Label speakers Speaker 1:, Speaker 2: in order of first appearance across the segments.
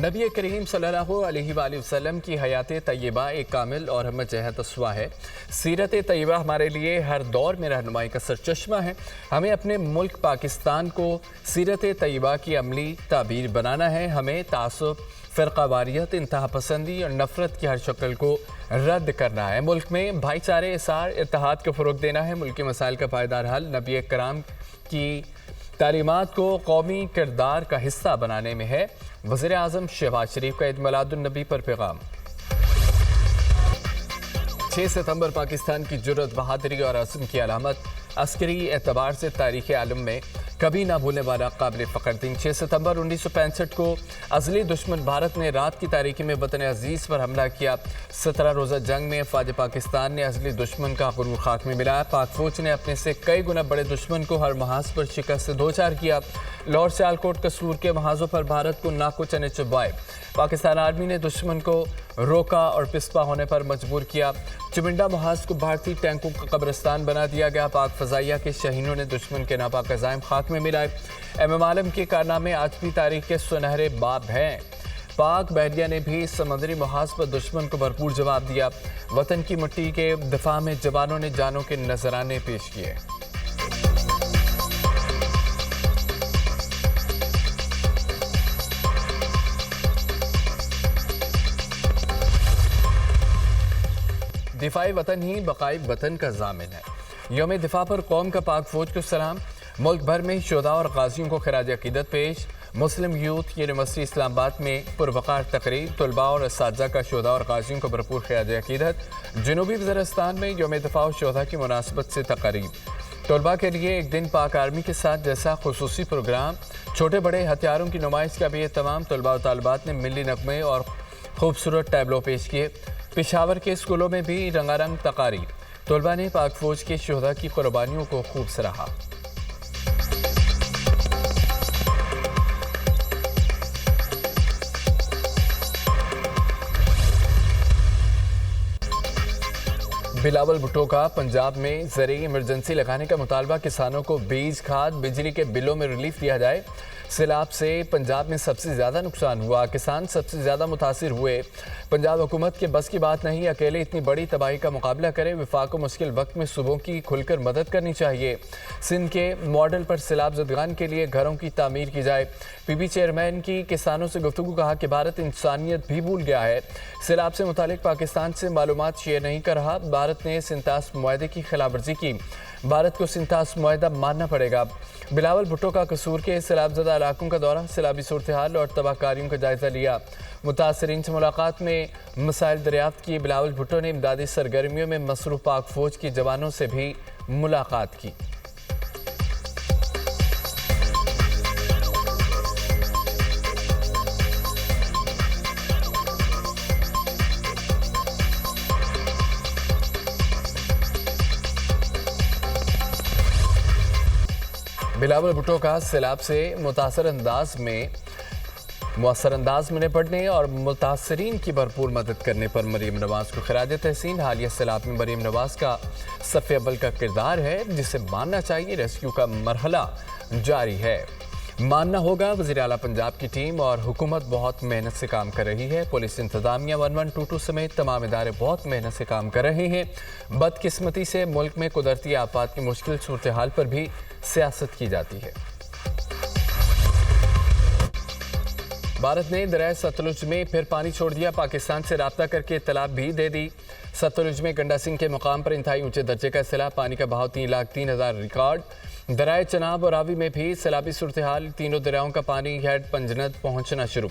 Speaker 1: नबी करीम सल्लल्लाहु अलैहि वसल्लम की हयात तय्यबा एक कामिल और हम जहत अस्वा है। सीरत तय्यबा हमारे लिए हर दौर में रहनुमाई का सरचश्मा है। हमें अपने मुल्क पाकिस्तान को सीरत तय्यबा की अमली ताबीर बनाना है। हमें तासुब, फ़िरक़ावारियत, इंतहा पसंदी और नफ़रत की हर शक्ल को रद्द करना है। मुल्क में भाईचारे, इसार, इत्तेहाद को फ़रोग़ देना है। मुल्क के मसाइल का पायदार हल नबी कराम की तालीमात को कौमी किरदार का हिस्सा बनाने में है। वज़ीर आज़म शहबाज शरीफ का ईद मिलादुन्नबी पर पैगाम। 6 सितंबर पाकिस्तान की जुर्रत, बहादुरी और अज़्म की अलामत। अस्करी एतबार से तारीख़ आलम में कभी ना भूलने वाला काबिल फ़ख्र दिन। 6 सितंबर 1965 को अज़ली दुश्मन भारत ने रात की तारीकी में वतन अज़ीज़ पर हमला किया। 17 रोज़ा जंग में फ़ौज पाकिस्तान ने अज़ली दुश्मन का गुरूर खाक में मिलाया। पाक फ़ौज ने अपने से कई गुना बड़े दुश्मन को हर महाज पर शिकस्त से दो चार किया। लाहौर सियालकोट कसूर के महाजों पर भारत को नाको चने चबाए। पाकिस्तान आर्मी ने दुश्मन को रोका और पिस्पा होने पर मजबूर किया। चुमिंडा महाज को भारतीय टैंकों का कब्रिस्तान बना दिया गया। पाक फ़ज़ाइया के शहीनों ने दुश्मन के नापाक अज़ाइम खाक में मिलाए। एम आलम के कारनामे आज भी तारीख के सुनहरे बाब हैं। पाक बहरिया ने भी समंदरी महाज पर दुश्मन को भरपूर जवाब दिया। वतन की मिट्टी के दिफा में जवानों ने जानों के नजराने पेश किए। दिफाई वतन ही बकाई वतन का ज़ामिन है। यौम दिफा पर कौम का पाक फ़ौज को सलाम। मुल्क भर में शुहदा और गाजियों को खिराज अकीदत पेश। मुस्लिम यूथ यूनिवर्सिटी इस्लामाबाद में पुरवकार तकरीब। तलबा और असातिज़ा का शुहदा और गाजियों को भरपूर खिराज अकीदत। जनूबी वज़ीरिस्तान में यौम दिफा और शुहदा की मुनासबत से तकरीब। तलबा के लिए एक दिन पाक आर्मी के साथ जैसा खुसूसी प्रोग्राम। छोटे बड़े हथियारों की नुमाइश का भी एहतमाम। तलबा और तालिबात ने मिली नगमे और खूबसूरत टैबलो पेश किए। पेशावर के स्कूलों में भी रंगारंग तकारीर। तलबा ने पाक फ़ौज के शुहदा की कुर्बानियों को खूब सराहा। बिलावल भुट्टो का पंजाब में ज़रूरी इमरजेंसी लगाने का मुतालबा। किसानों को बीज, खाद, बिजली के बिलों में रिलीफ दिया जाए। सैलाब से पंजाब में सबसे ज़्यादा नुकसान हुआ, किसान सबसे ज़्यादा मुतासिर हुए। पंजाब हुकूमत के बस की बात नहीं, अकेले इतनी बड़ी तबाही का मुकाबला करे। वफाक को मुश्किल वक्त में सूबों की खुलकर मदद करनी चाहिए। सिंध के मॉडल पर सैलाब ज़दगान के लिए घरों की तामीर की जाए। पीबी चेयरमैन की किसानों से गुफ्तगू, कहा कि भारत इंसानियत भी भूल गया है। सैलाब से मुतालिक पाकिस्तान से मालूमात शेयर नहीं कर रहा। भारत ने सिंतास मुआहदे की खिलाफ वर्जी की। भारत को सिंतास मुआहदा मानना पड़ेगा। बिलावल भुट्टो का कसूर के सैलाबज़दा इलाकों का दौरा। सैलाबी सूरत हाल और तबाहकारियों का जायजा लिया। मुतासरीन से मुलाकात में मसाइल दरियाफ्त किए। बिलावल भुट्टो ने इमदादी सरगर्मियों में मसरूफ़ पाक फ़ौज के जवानों से भी मुलाकात की। बिलावल भुट्टो का सैलाब से मुतासर अंदाज में निपटने और मुतासरीन की भरपूर मदद करने पर मरीम नवाज को खिराज तहसीन। हालिया सैलाब में मरीम नवाज का सफ़े अव्वल का किरदार है, जिसे मानना चाहिए। रेस्क्यू का मरहला जारी है, मानना होगा। वज़ीर आला पंजाब की टीम और हुकूमत बहुत मेहनत से काम कर रही है। पुलिस इंतजामिया 1122 समेत तमाम इदारे बहुत मेहनत से काम कर रहे हैं। बदकिस्मती से मुल्क में कुदरती आफात की मुश्किल सूरत हाल पर भी सियासत की जाती है। भारत ने दरिया सतलुज में फिर पानी छोड़ दिया। पाकिस्तान से राब्ता करके इत्तला भी दे दी। सतलुज में गंडा सिंह के मुकाम पर इंतहाई ऊंचे दर्जे का सैलाब। पानी का बहाव 3,03,000 रिकॉर्ड। दरिया चनाब और रावी में भी सैलाबी सूरत हाल। तीनों दरियाओं का पानी हेड पंजनद पहुंचना शुरू।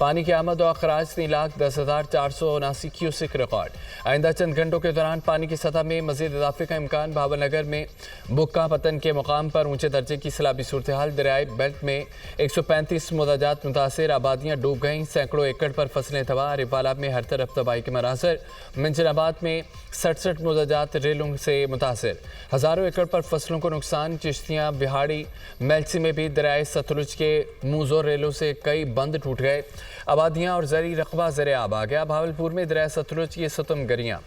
Speaker 1: पानी की आमद और अखराज 3,10,479 क्यूसिक रिकॉर्ड। आइंदा चंद घंटों के दौरान पानी की सतह में मजीद इजाफे का इम्कान। भावनगर में बुक्का पतन के मुकाम पर ऊंचे दर्जे की सैलाबी सूरत हाल। दरियाई बेल्ट में 135 मुदाजात मुतासर, आबादियाँ डूब गईं। सैकड़ों एकड़ पर फसलें तबाह। रिवाला में हर तरफ तबाही के मनाजर। मिंजराबाद में 67 मुदाजात रेलों से मुतासर, हज़ारों एकड़ पर फसलों को नुकसान। चिश्तियाँ, बिहाड़ी, मेलसी में भी दरियाए सतलुज के मूजोर रेलों से कई बंद टूट गए। आबादियाँ और ज़री रकबा ज़र आब आ गया। भावलपुर में दरिया सतलुज की सतमगरियाँ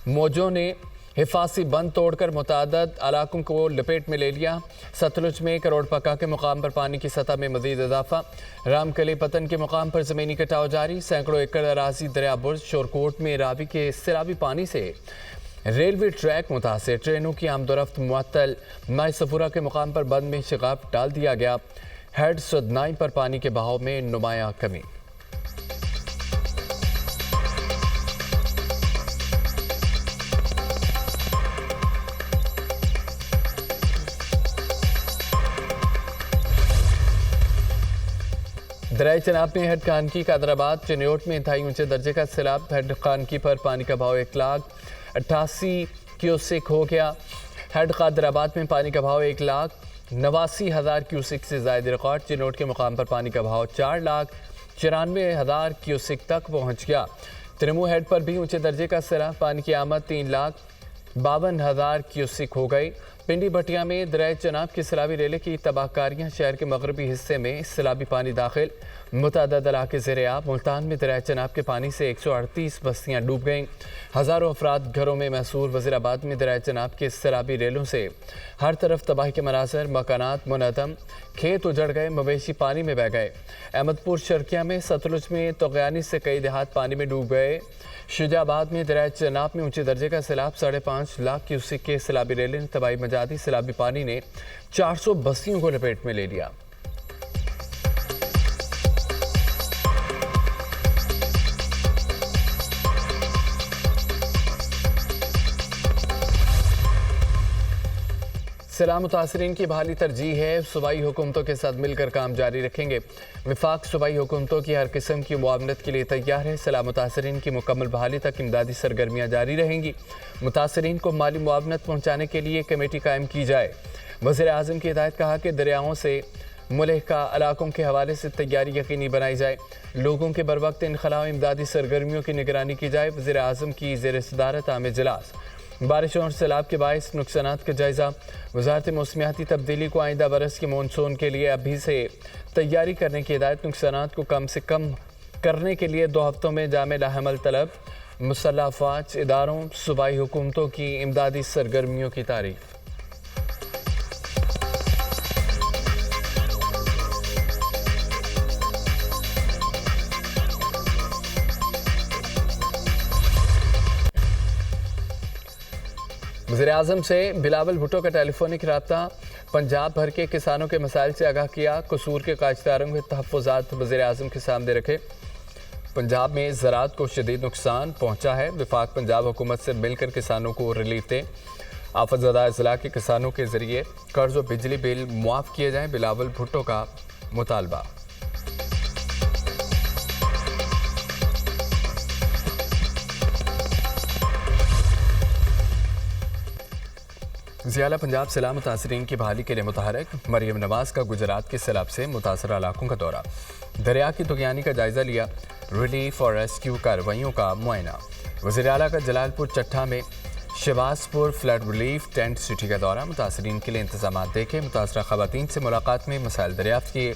Speaker 1: मौजों ने हिफाजी बंद तोड़कर मुतादद इलाकों को लपेट में ले लिया। सतलुज में करोड़ पक्का के मुकाम पर पानी की सतह में मजीद इजाफा। रामकली पतन के मुकाम पर ज़मीनी कटाव जारी। सैकड़ों एकड़ अराजी दरिया बुर्ज शोरकोट में रावी के सैलाबी पानी से रेलवे ट्रैक मुतासर। ट्रेनों की आमदोरफ्त मुअत्तल। माई सफूरा के मुकाम पर बंद में शिगाफ डाल दिया गया। हेड सुदनाई पर पानी के बहाव में नुमाया कमी। दरियाई चनाब में हेड खानकी कादराबाद चिन्योट में इंतहाई ऊंचे दर्जे का सैलाब। हेड खानकी पर पानी का भाव 1,88,000 क्यूसेक हो गया। हेड कादराबाद में पानी का भाव 1,89,000 क्यूसेक से ज़ायद रिकॉर्ड। चिन्योट के मुकाम पर पानी का भाव 4,94,000 क्यूसेक तक पहुँच गया। त्रिमू हेड पर भी ऊंचे दर्जे का सैलाब। पानी की आमद 3,52,000 क्यूसेक हो गई। पिंडी भटिया में दरियाई चनाब की सैलाबी रेले की तबाहकारियाँ। शहर के मगरबी हिस्से में सैलाबी पानी दाखिल। मुतअद्दिद इलाके ज़ेरे आब। मुल्तान में दरियाई चनाब के पानी से 138 बस्तियाँ डूब गईं। हज़ारों अफराद घरों में महसूर। वज़ीराबाद में दरियाई चनाब के सैलाबी रेलों से हर तरफ तबाही के मनाज़र। मकानात मुनहदम। खेत उजड़ गए। मवेशी पानी में बह गए। अहमदपुर शर्किया में सतलुज में तगयानी से कई देहात पानी में डूब गए। शुजाबाद में दरियाई चनाब में ऊंचे दर्जे का सैलाब। 5.5 लाख क्यूसेक के सैलाबी रेले ने तबाही मचा दी। सैलाबी पानी ने 400 बस्तियों को लपेट में ले लिया। सैलाब मुतासरीन की बहाली तरजीह है। सूबाई हुकूमतों के साथ मिलकर काम जारी रखेंगे। विफाक सूबाई हुकूमतों की हर किस्म की मुआवनत के लिए तैयार है। सैलाब मुतासरीन की मुकम्मल बहाली तक इमदादी सरगर्मियाँ जारी रहेंगी। मुतासरीन को माली मुआवनत पहुँचाने के लिए कमेटी कायम की जाए। वज़ीर आज़म की हिदायत। कहा कि दरियाओं से मुलहका इलाकों के हवाले से तैयारी यकीनी बनाई जाए। लोगों के बर वक्त इनखला इमदादी सरगर्मियों की निगरानी की जाए। वज़ीर आज़म की ज़ेर सदारत आम इजलास। बारिशों और सैलाब के बायस नुकसानात का जायज़ा। वज़ारत मौसमियाती तब्दीली को आइंदा बरस के मानसून के लिए अभी से तैयारी करने की हिदायत। नुकसानात को कम से कम करने के लिए 2 हफ्तों में जामे लाहमल तलब। मुसल्लह अफ़वाज इदारों सूबाई हुकूमतों की इमदादी सरगर्मियों की तारीफ। वज़ीर-ए-आज़म से बिलावल भुट्टो का टेलीफोनिक रब्ता। पंजाब भर के किसानों के मसाइल से आगाह किया। कसूर के काश्तकारों के तहफ़्फ़ुज़ात वज़ीर-ए-आज़म के सामने रखे। पंजाब में ज़राअत को शदीद नुकसान पहुँचा है। वफाक पंजाब हुकूमत से मिलकर किसानों को रिलीफ दे। आफतज़दा अज़ला के किसानों के ज़रिए कर्ज़ और बिजली बिल मुआफ़ किए जाएँ। बिलावल भुट्टो का मुतालबा। ज़ियाला पंजाब सैलाब मुतासरीन की बहाली के लिए मुतहरक। मरियम नवाज़ का गुजरात के सैलाब से मुतासरा इलाकों का दौरा। दरिया की तगयानी का जायज़ा लिया। रिलीफ और रेस्क्यू कार्रवाइयों का मुआयना। वज़ीर आला का जलालपुर चट्ठा में Shahbazpur flood relief tent city का दौरा। मुतासरीन के लिए इंतजाम देखे। मुतासरा ख़वातीन से मुलाकात में मसाइल दरियाफ्त किए।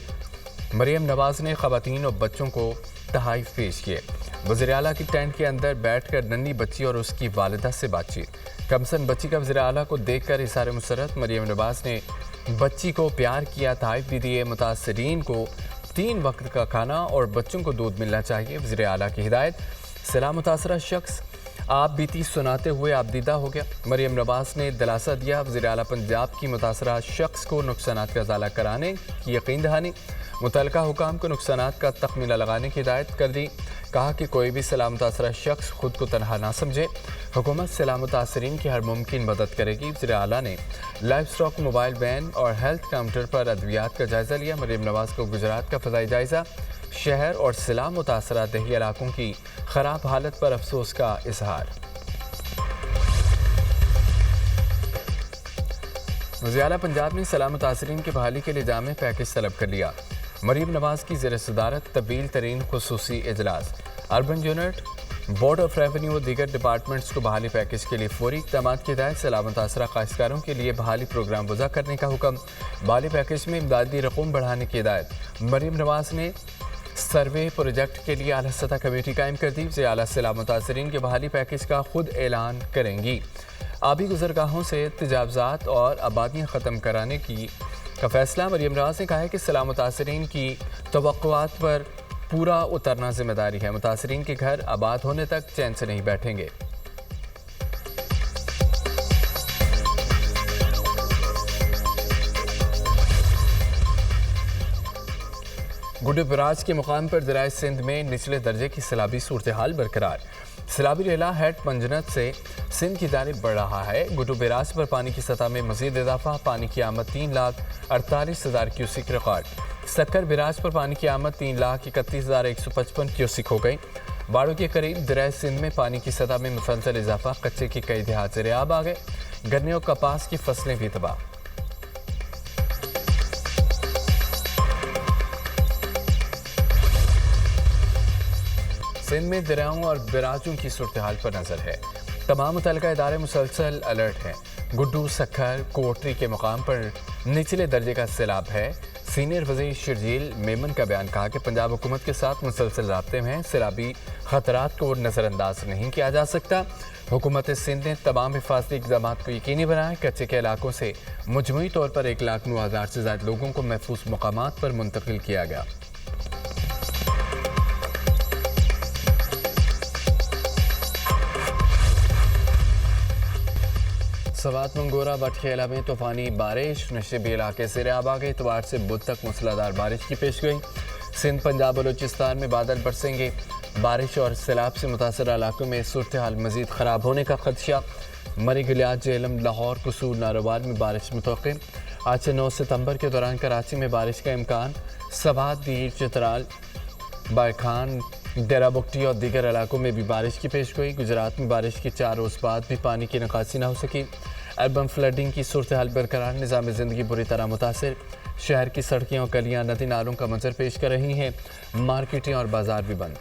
Speaker 1: मरियम नवाज़ ने ख़वातीन और बच्चों को तहाइफ पेश किए। वज़ीर आला की टेंट के अंदर बैठ कर नन्ही बच्ची और उसकी वालिदा से बातचीत। कमसन बच्ची का वज़ीर आला को देख कर इशारे मुसरत। मरियम नवाज़ ने बच्ची को प्यार किया, तहाइफ भी दिए। मुतासरीन को 3 वक्त का खाना और बच्चों को दूध मिलना चाहिए। वज़ीर आला की हिदायत। सैलाब मुतासरा शख्स आप बीती सुनाते हुए आपदीदा हो गया। मरियम नवाज़ ने दिलासा दिया। वज़ीर आला पंजाब की मुतासरा शख्स को नुकसानात का इज़ाला कराने की यकीन दहानी। मुतल्लिका हुकाम को नुकसानात का तखमीना लगाने की हिदायत कर दी। कहा कि कोई भी सैलाब मुतासरा शख्स खुद को तनहा ना समझे। हुकूमत सैलाब मुतासरीन की हर मुमकिन मदद करेगी। वज़ीर आला ने लाइफ स्टॉक मोबाइल वैन और हेल्थ काउंटर पर अद्वियात का जायज़ा लिया। मरियम नवाज़ को गुजरात का फ़ज़ाई जायज़ा। शहर और सैलाब मुतासरा दही इलाकों की ख़राब हालत पर अफसोस का इजहार। वज़ीर आला पंजाब ने सैलाब मुतासरीन की बहाली के लिए जामे पैकेज तलब कर लिया। मरियम नवाज़ की ज़ेर सदारत तवील तरीन खुसूसी इजलास। Urban unit, board of revenue और दीगर डिपार्टमेंट्स को बहाली पैकेज के लिए फौरी इक़दाम की हिदायत। सैलाब मुतासरा काश्तकारों के लिए बहाली प्रोग्राम वज़ा करने का हुक्म। बहाली पैकेज में इमदादी रकूम बढ़ाने की हिदायत। मरियम नवाज़ ने सर्वे प्रोजेक्ट के लिए आला सतह कमेटी कायम कर दी। वज़ीर आला सैलाब मुतासरीन के बहाली पैकेज का खुद ऐलान करेंगी। आबी गुजरगाहों से तजावज़ात और आबादियाँ ख़त्म कराने का फैसला। मरियम नवाज़ ने कहा है कि सैलाब मुतासरीन की तवक्कुआत पर पूरा उतरना जिम्मेदारी है। मुतासरीन के घर आबाद होने तक चैन से नहीं बैठेंगे। गुड्डू बराज के मुकाम पर दरियाए सिंध में निचले दर्जे की सैलाबी सूरत हाल बरकरार। सैलाबी रेला हेड पंजनत से सिंध की जानिब बढ़ रहा है। गुड्डू बराज पर पानी की सतह में मजीद इजाफा। पानी की आमद 3,48,000 क्यूसिक रिकॉर्ड। सक्कर बराज पर पानी की आमद 3,31,155 क्यूसिक हो गई। बाड़ों के करीब दरियाए सिंध में पानी की सतह में मुसलसल इजाफा। कच्चे की कई देहात ज़ेर-ए-आब आ गए। गन्ने और कपास की फसलें भी तबाह। सिंध में दरियाओं और बराजों की सूरत हाल पर नजर है। तमाम मुतल्लिका इदारे मुसलसल अलर्ट हैं। गुड्डू, सक्खर, कोटरी के मुकाम पर निचले दर्जे का सैलाब है। सीनियर वज़ीर शर्जील मेमन का बयान कहा कि पंजाब हुकूमत के साथ मुसलसल राब्ते में है। सैलाबी खतरात को नज़रअंदाज नहीं किया जा सकता। हुकूमत सिंध ने तमाम हिफाजती इक़दाम को यकीनी बनाया। कच्चे के इलाकों से मजमूई तौर पर 1,09,000 से ज़्यादा लोगों को महफूज मकामात पर मुंतकिल किया गया। सवात मंगोरा बटखेला में तूफानी बारिश। नशेबी इलाके ज़ेर-ए-आब आ गए। इतवार से बुध तक मूसलाधार बारिश की पेशगोई। सिंध, पंजाब, बलूचिस्तान में बादल बरसेंगे। बारिश और सैलाब से मुतासर इलाकों में सूरत हाल मजीद ख़राब होने का खदशा। मरी, गिलियाद, जेहलम, लाहौर, कसूर, नारोवाल में बारिश मुतवक्किल। आज से 9 सितंबर के दौरान कराची में बारिश का इम्कान। सवात, दीर, चित्राल, बायखान, डेरा बुगटी और दीगर इलाकों में भी बारिश की पेशगोई। गुजरात में बारिश के 4 रोज़ बाद भी पानी की निकासी न हो सकी। अर्बन फ्लडिंग की सूरत हाल बरकरार। निज़ाम ज़िंदगी बुरी तरह मुतासिर। शहर की सड़कें और गलियाँ नदी नालों का मंजर पेश कर रही हैं। मार्केटें और बाजार भी बंद।